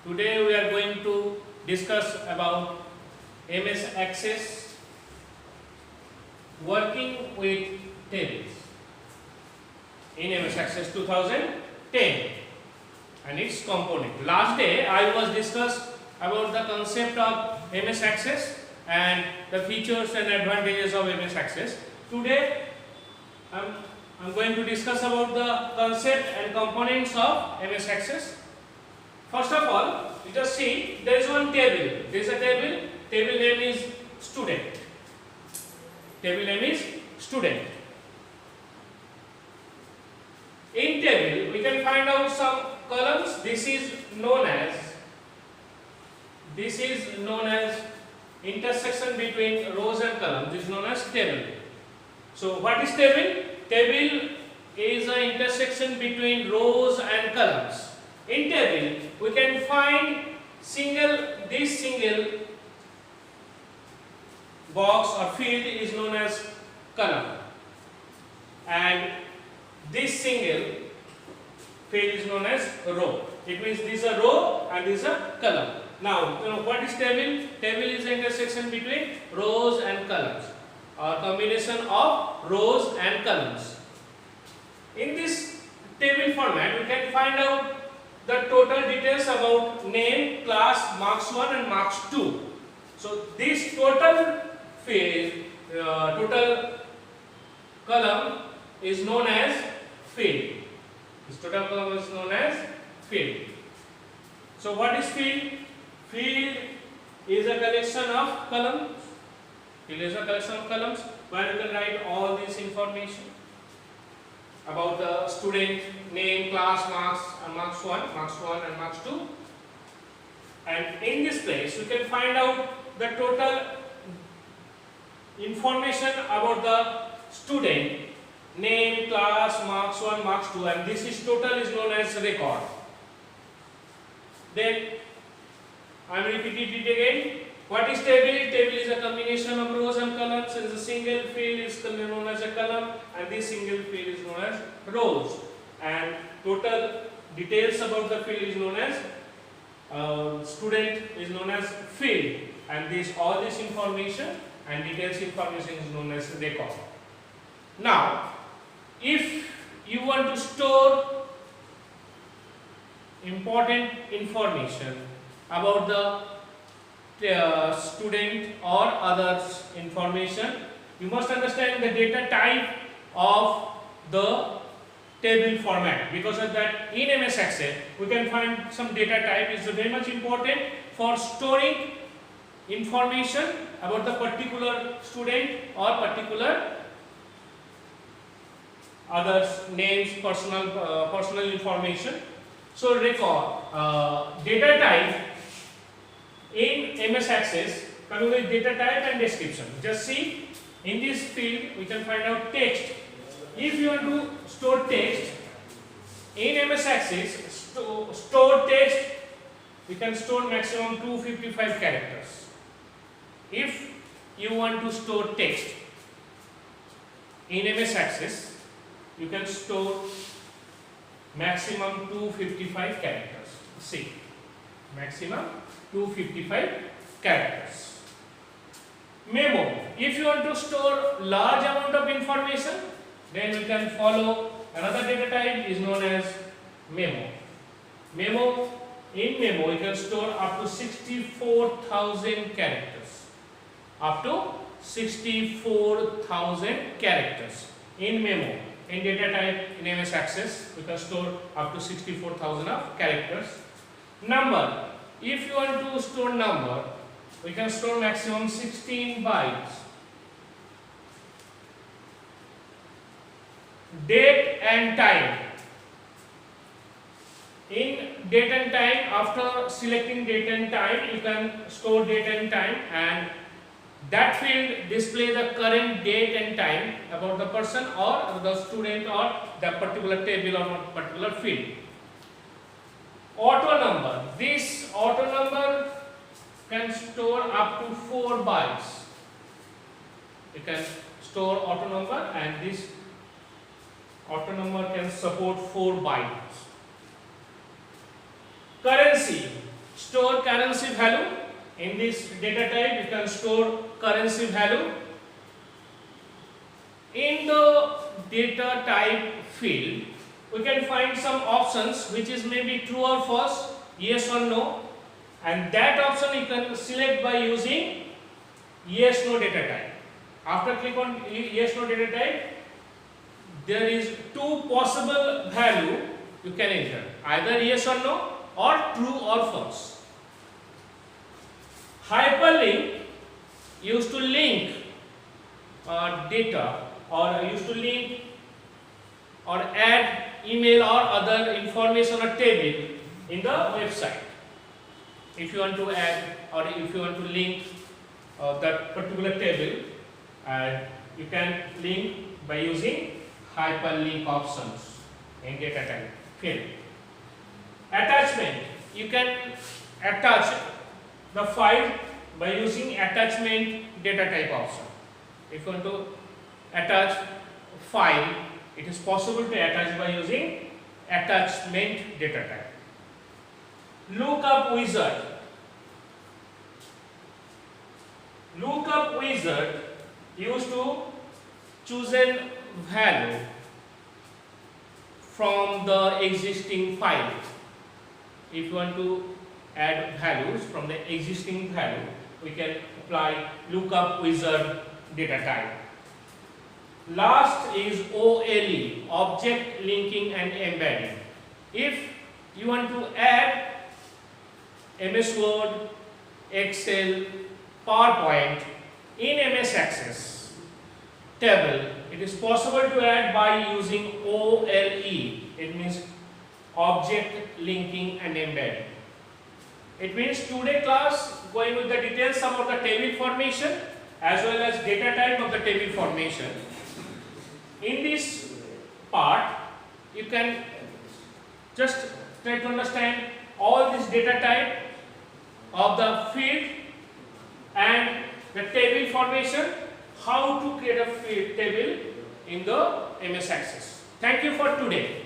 Today we are going to discuss about MS Access working with tables in MS Access 2010 and its component. Last day I was discussed about the concept of MS Access and the features and advantages of MS Access. Today I'm going to discuss about the concept and components of MS Access. First of all, you just see there is one table. There is a table. Table name is student. Table name is student. In table, we can find out some columns. This is known as intersection between rows and columns. This is known as table. So, what is table? Table is an intersection between rows and columns. In table, we can find this single box or field is known as column, and this single field is known as row. It means this is a row and this is a column. Now, what is table? Table is the intersection between rows and columns, or combination of rows and columns. In this table format, we can find out the total details about name, class, marks 1 and marks 2. So this total field, total column is known as field. This total column is known as field. So what is field? Field is a collection of columns. Field is a collection of columns where you can write all this information about the student, name, class, marks, and marks 1 and marks 2. And in this place, you can find out the total information about the student, name, class, marks 1, marks 2, and this is total is known as record. Then I am repeating it again. What is table? Table is a combination of rows and columns, and the single field is known as a column, and this single field is known as rows. And total details about the field is known as student is known as field, and all this information and details information is known as record. Now, if you want to store important information about the student or others information, you must understand the data type of the table format. Because of that, in MS Access we can find some data type is very much important for storing information about the particular student or particular others names, personal information. So record data type in MS Access coming with data type and description. Just see, in this field we can find out text. If you want to store text in MS Access, store text, we can store maximum 255 characters. If you want to store text in MS Access, you can store maximum 255 characters. See, maximum 255 characters. Memo. If you want to store large amount of information, then we can follow another data type is known as memo. In memo, you can store up to 64,000 characters. Up to 64,000 characters in memo. In data type in MS Access, we can store up to 64,000 of characters. Number. If you want to store number, we can store maximum 16 bytes. Date and time. In date and time, after selecting date and time, you can store date and time, and that field display the current date and time about the person or the student or the particular table or particular field. Auto number. This auto number can store up to 4 bytes. You can store auto number, and this auto number can support 4 bytes. Currency. store currency value. In this data type you can store currency value. In the data type field we can find some options which is maybe true or false, yes or no, and that option you can select by using yes no data type. After click on yes no data type, there is two possible value you can enter, either yes or no or true or false. Hyperlink used to link data, or used to link or add email or other information or table in the website. If you want to add or if you want to link that particular table, you can link by using hyperlink options in data type field. Attachment, you can attach the file by using attachment data type option. If you want to attach file, it is possible to attach by using attachment data type. Lookup wizard. Lookup wizard used to choose a value from the existing file. If you want to add values from the existing value, we can apply lookup wizard data type. Last is OLE, object linking and embedding. If you want to add MS Word, Excel, PowerPoint in MS Access table, it is possible to add by using OLE. It means object linking and embedding. It means today class going with the details about the table formation as well as data type of the table formation. In this part you can just try to understand all this data type of the field and the table formation, how to create a field table in the MS Access. Thank you for today.